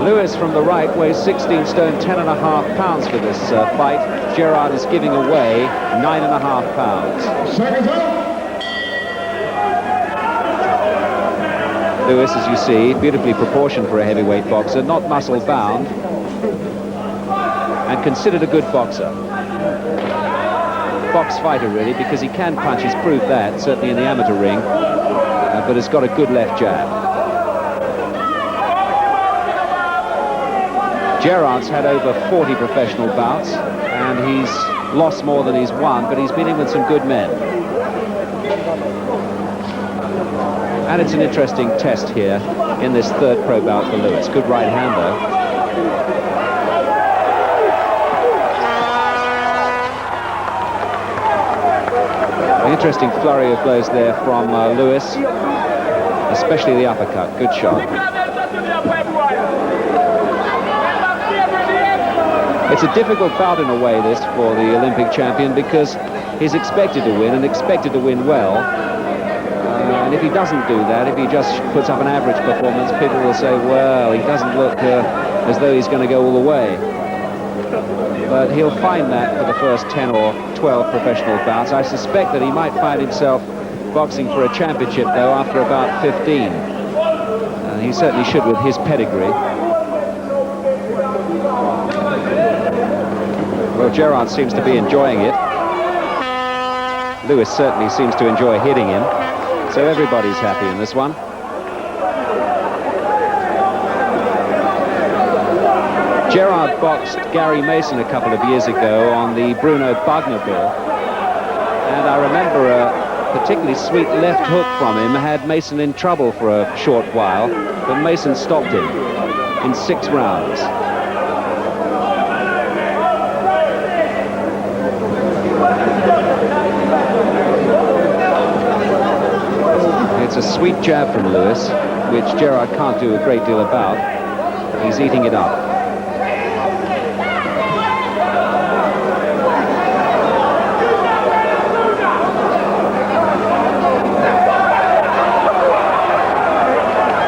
Lewis from the right weighs 16 stone 10.5 pounds for this fight. Gerrard is giving away 9.5 pounds. Lewis, as you see, beautifully proportioned for a heavyweight boxer, not muscle bound, and considered a good boxer. Box fighter, really, because he can punch. He's proved that, certainly in the amateur ring, but has got a good left jab. Gerrard's had over 40 professional bouts, and he's lost more than he's won, but he's been in with some good men. And it's an interesting test here in this third pro bout for Lewis. Good right hand, though. An interesting flurry of blows there from Lewis, especially the uppercut. Good shot. It's a difficult bout in a way, this, for the Olympic champion, because he's expected to win, and expected to win well. And if he doesn't do that, if he just puts up an average performance, people will say, well, he doesn't look as though he's going to go all the way. But he'll find that for the first 10 or 12 professional bouts. I suspect that he might find himself boxing for a championship, though, after about 15. He certainly should with his pedigree. Well, Gerrard seems to be enjoying it. Lewis certainly seems to enjoy hitting him. So everybody's happy in this one. Gerrard boxed Gary Mason a couple of years ago on the Bruno Bugner bill. And I remember a particularly sweet left hook from him had Mason in trouble for a short while, but Mason stopped him in 6 rounds. It's a sweet jab from Lewis, which Gerrard can't do a great deal about. He's eating it up.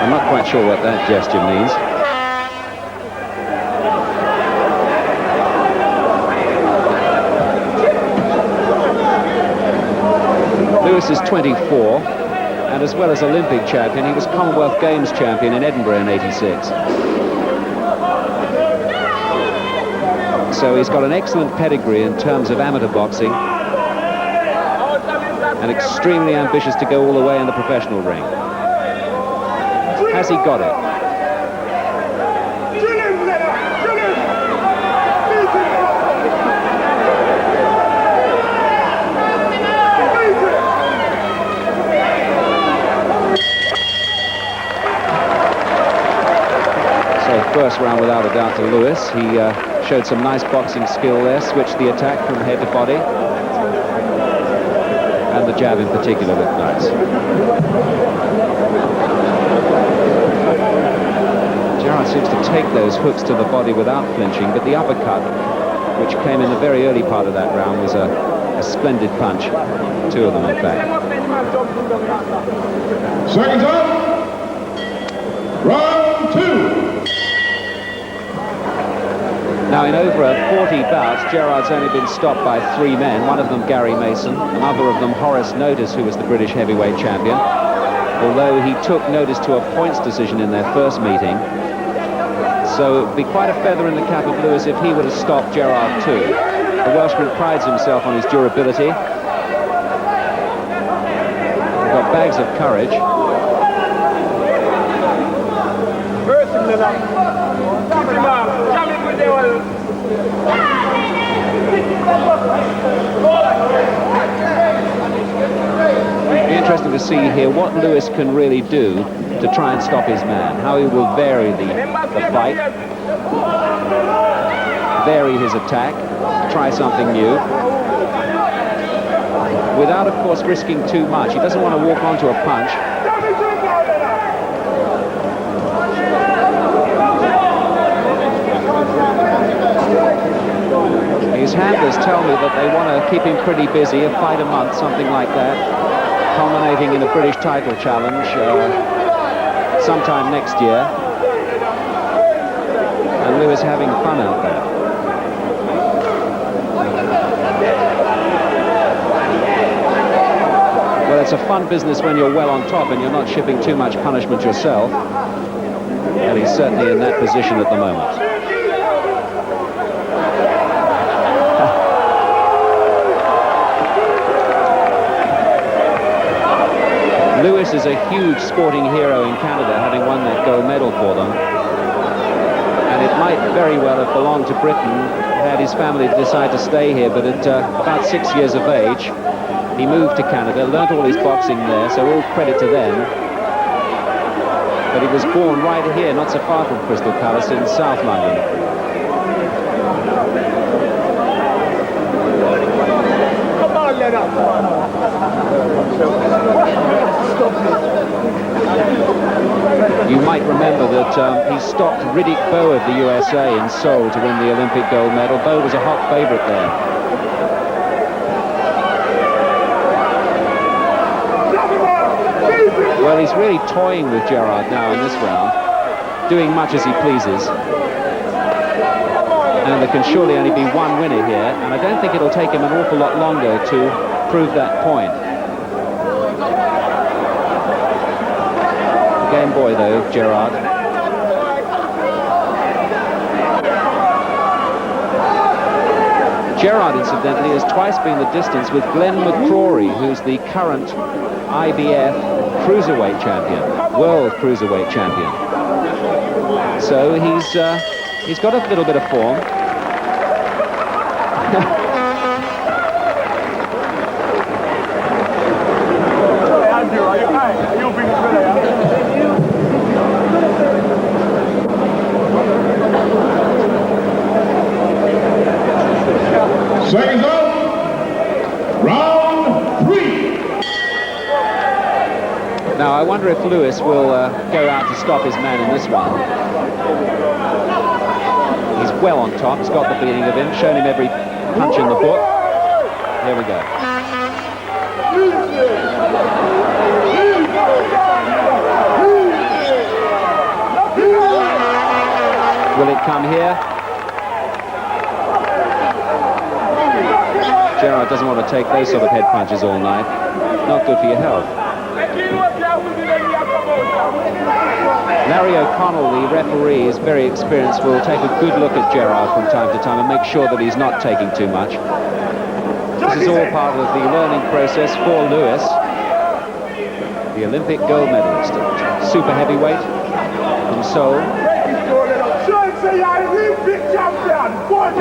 I'm not quite sure what that gesture means. Lewis is 24. And as well as Olympic champion, he was Commonwealth Games champion in Edinburgh in '86. So he's got an excellent pedigree in terms of amateur boxing, and extremely ambitious to go all the way in the professional ring. Has he got it? First round without a doubt to Lewis. He showed some nice boxing skill there, switched the attack from head to body, and the jab in particular looked nice. Gerrard seems to take those hooks to the body without flinching, but the uppercut, which came in the very early part of that round, was a splendid punch. 2 of them, in fact. Seconds up. Round 2. Now, in over 40 bouts, Gerrard's only been stopped by 3 men, one of them Gary Mason, another of them Horace Notice, who was the British heavyweight champion, although he took Notice to a points decision in their first meeting. So it would be quite a feather in the cap of Lewis if he would have stopped Gerrard too. The Welshman prides himself on his durability. He's got bags of courage. It'll be interesting to see here what Lewis can really do to try and stop his man, how he will vary the fight, vary his attack, try something new, without, of course, risking too much. He doesn't want to walk onto a punch. His handlers tell me that they want to keep him pretty busy, a fight a month, something like that, culminating in a British title challenge sometime next year. And Lewis having fun out there. Well, it's a fun business when you're well on top and you're not shipping too much punishment yourself. And he's certainly in that position at the moment. Lewis is a huge sporting hero in Canada, having won that gold medal for them. And it might very well have belonged to Britain had his family decided to stay here, but at about 6 years of age, he moved to Canada, learnt all his boxing there, so all credit to them. But he was born right here, not so far from Crystal Palace in South London. Come on, Lennox! You might remember that he stopped Riddick Bowe of the USA in Seoul to win the Olympic gold medal. Bowe was a hot favourite there. Well, he's really toying with Gerrard now in this round, doing much as he pleases. And there can surely only be one winner here, and I don't think it'll take him an awful lot longer to prove that point. Game boy, though, Gerrard. Gerrard, incidentally, has twice been the distance with Glenn McCrory, who's the current IBF cruiserweight champion, world cruiserweight champion. So he's got a little bit of form. Seconds up. Round 3. Now, I wonder if Lewis will go out to stop his man in this one. He's well on top. He's got the beating of him, shown him every punch in the book. Here we go. Will it come here? Gerrard doesn't want to take those sort of head punches all night. Not good for your health. Larry O'Connell, the referee, is very experienced, will take a good look at Gerrard from time to time and make sure that he's not taking too much. This is all part of the learning process for Lewis, the Olympic gold medalist, super heavyweight from Seoul.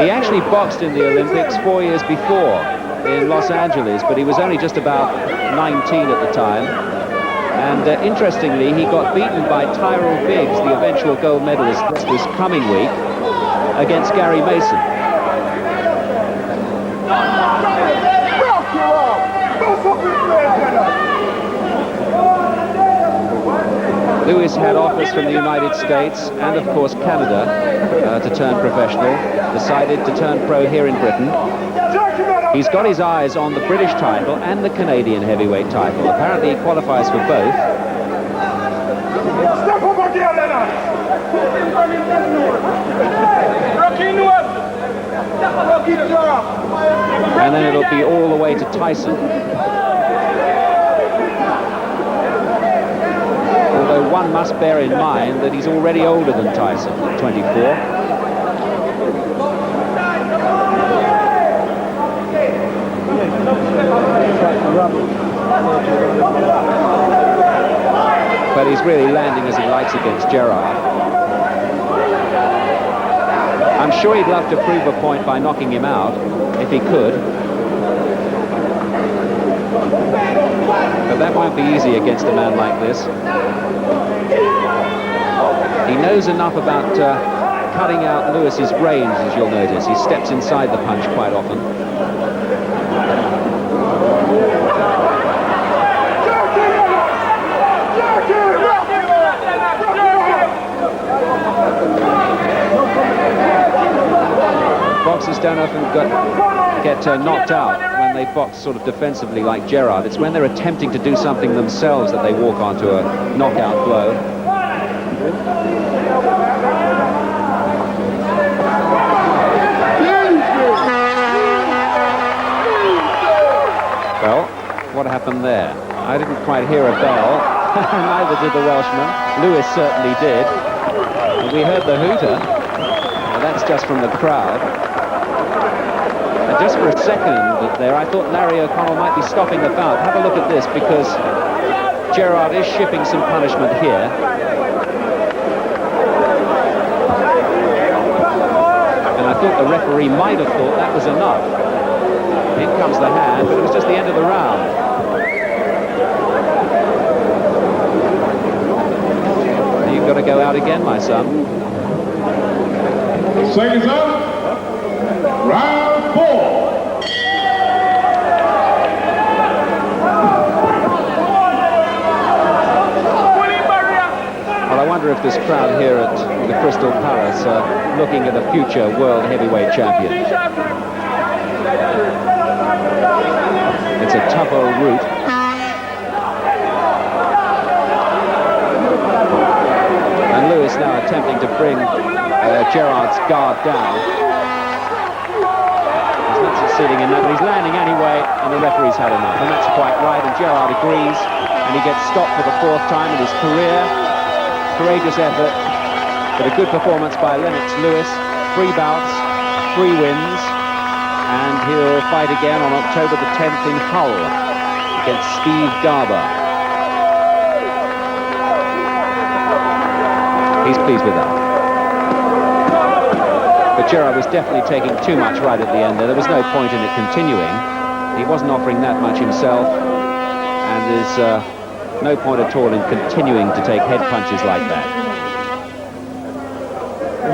He actually boxed in the Olympics 4 years before in Los Angeles, but he was only just about 19 at the time. And interestingly, he got beaten by Tyrell Biggs, the eventual gold medalist this coming week, against Gary Mason. Lewis had offers from the United States and, of course, Canada to turn professional. Decided to turn pro here in Britain. He's got his eyes on the British title and the Canadian heavyweight title. Apparently, he qualifies for both. Step over here, Lennox! And then it'll be all the way to Tyson. Although one must bear in mind that he's already older than Tyson, 24. But he's really landing as he likes against Gerrard. I'm sure he'd love to prove a point by knocking him out, if he could. But that won't be easy against a man like this. He knows enough about cutting out Lewis's range, as you'll notice. He steps inside the punch quite often. Boxers don't often get knocked out when they box sort of defensively like Gerrard. It's when they're attempting to do something themselves that they walk onto a knockout blow. What happened there? I didn't quite hear a bell. Neither did the Welshman. Lewis certainly did. And we heard the hooter. Now, that's just from the crowd. And just for a second there, I thought Larry O'Connell might be stopping the bout. Have a look at this, because Gerrard is shipping some punishment here. And I thought the referee might have thought that was enough. In comes the hand, but it was just the end of the round. You've got to go out again, my son. Seconds up. Round 4. Well, I wonder if this crowd here at the Crystal Palace are looking at a future world heavyweight champion. It's a tough old route. And Lewis now attempting to bring Gerrard's guard down. He's not succeeding in that, but he's landing anyway, and the referee's had enough. And that's quite right, and Gerrard agrees, and he gets stopped for the 4th time in his career. Courageous effort, but a good performance by Lennox Lewis. 3 bouts, 3 wins, and he'll fight again on October the 10th in Hull against Steve Garber. He's pleased with that. But Gerrard was definitely taking too much right at the end there. There was no point in it continuing. He wasn't offering that much himself, and there's no point at all in continuing to take head punches like that.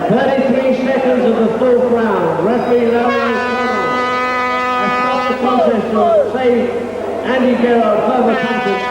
33 seconds of the 4th round. Referee Larry O'Connell has stopped the contest to save Andy Gerrard further punches.